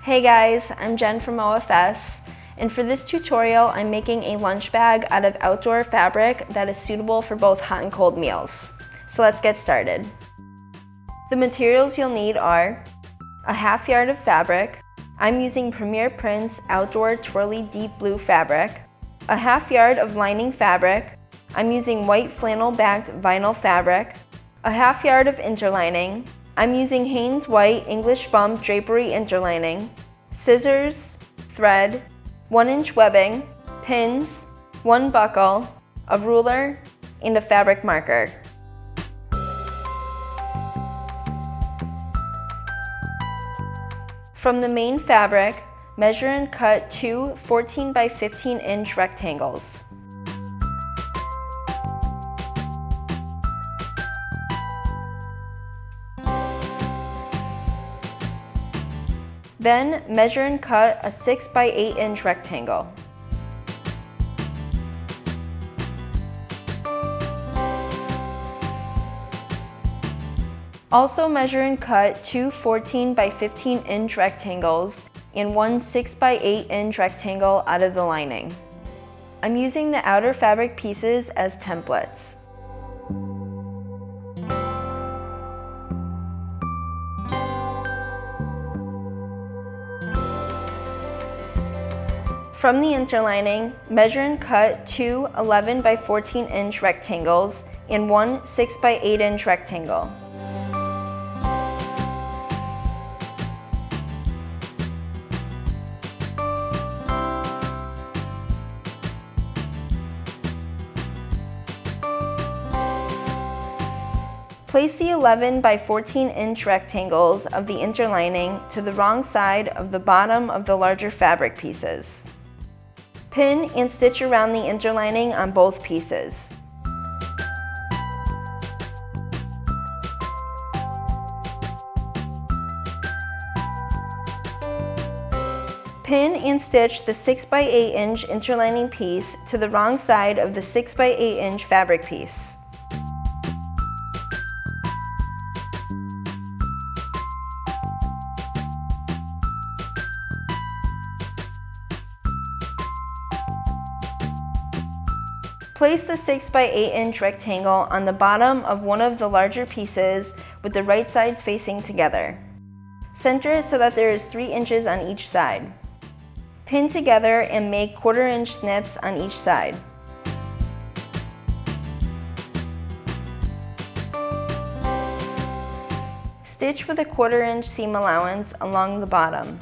Hey guys, I'm Jen from OFS, and for this tutorial I'm making a lunch bag out of outdoor fabric that is suitable for both hot and cold meals. So let's get started. The materials you'll need are a half yard of fabric. I'm using Premier Prints Outdoor Twirly Deep Blue fabric. A half yard of lining fabric. I'm using white flannel backed vinyl fabric. A half yard of interlining. I'm using Hanes White English Bump Drapery Interlining, scissors, thread, 1-inch webbing, pins, 1 buckle, a ruler, and a fabric marker. From the main fabric, measure and cut two 14 by 15 inch rectangles. Then measure and cut a 6 by 8 inch rectangle. Also measure and cut two 14 by 15 inch rectangles and one 6 by 8 inch rectangle out of the lining. I'm using the outer fabric pieces as templates. From the interlining, measure and cut two 11 by 14 inch rectangles and one 6 by 8 inch rectangle. Place the 11 by 14 inch rectangles of the interlining to the wrong side of the bottom of the larger fabric pieces. Pin and stitch around the interlining on both pieces. Pin and stitch the 6 by 8 inch interlining piece to the wrong side of the 6 by 8 inch fabric piece. Place the 6 by 8 inch rectangle on the bottom of one of the larger pieces with the right sides facing together. Center it so that there is 3 inches on each side. Pin together and make 1/4 inch snips on each side. Stitch with a 1/4 inch seam allowance along the bottom.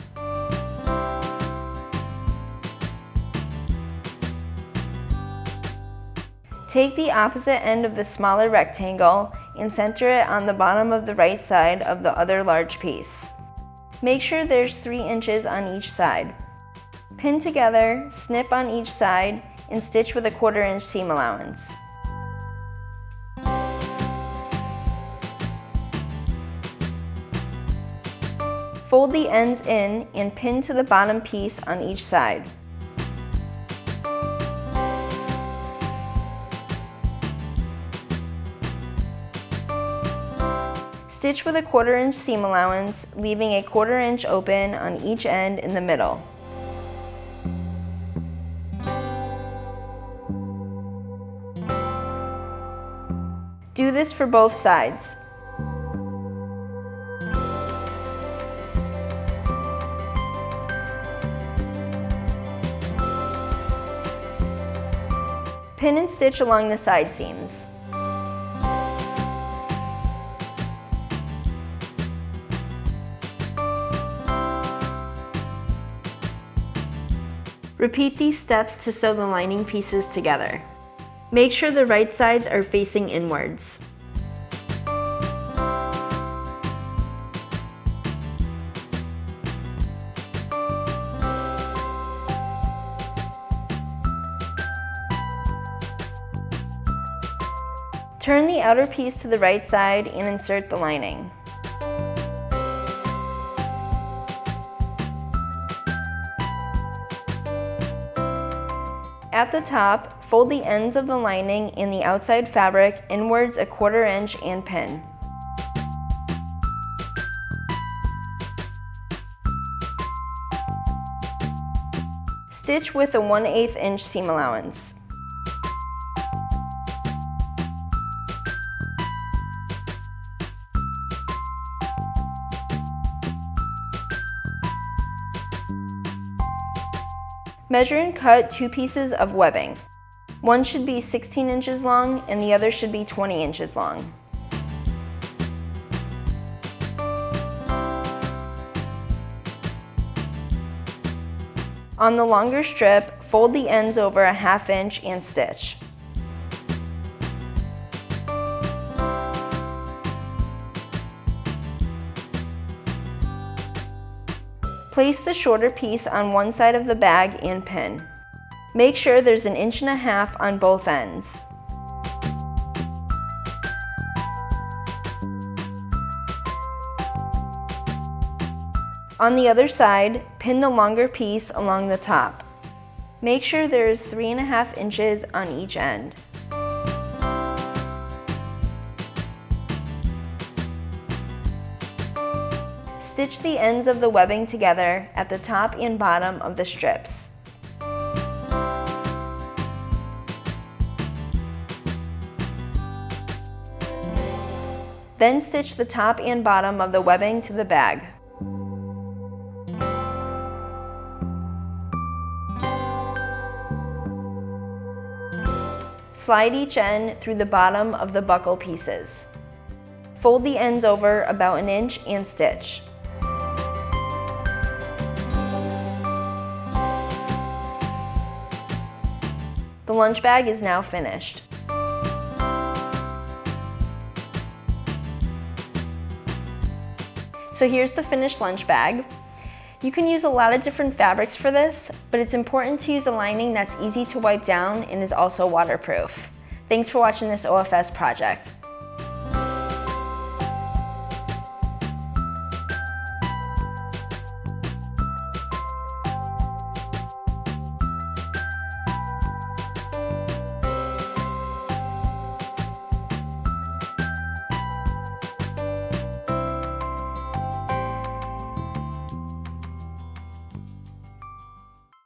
Take the opposite end of the smaller rectangle and center it on the bottom of the right side of the other large piece. Make sure there's 3 inches on each side. Pin together, snip on each side, and stitch with a 1/4 inch seam allowance. Fold the ends in and pin to the bottom piece on each side. Stitch with a 1/4 inch seam allowance, leaving a 1/4 inch open on each end in the middle. Do this for both sides. Pin and stitch along the side seams. Repeat these steps to sew the lining pieces together. Make sure the right sides are facing inwards. Turn the outer piece to the right side and insert the lining. At the top, fold the ends of the lining and the outside fabric inwards a 1/4 inch and pin. Stitch with a 1/8 inch seam allowance. Measure and cut 2 pieces of webbing. One should be 16 inches long and the other should be 20 inches long. On the longer strip, fold the ends over a 1/2 inch and stitch. Place the shorter piece on one side of the bag and pin. Make sure there's 1.5 inches on both ends. On the other side, pin the longer piece along the top. Make sure there's 3.5 inches on each end. Stitch the ends of the webbing together at the top and bottom of the strips. Then stitch the top and bottom of the webbing to the bag. Slide each end through the bottom of the buckle pieces. Fold the ends over about 1 inch and stitch. The lunch bag is now finished. So here's the finished lunch bag. You can use a lot of different fabrics for this, but it's important to use a lining that's easy to wipe down and is also waterproof. Thanks for watching this OFS project.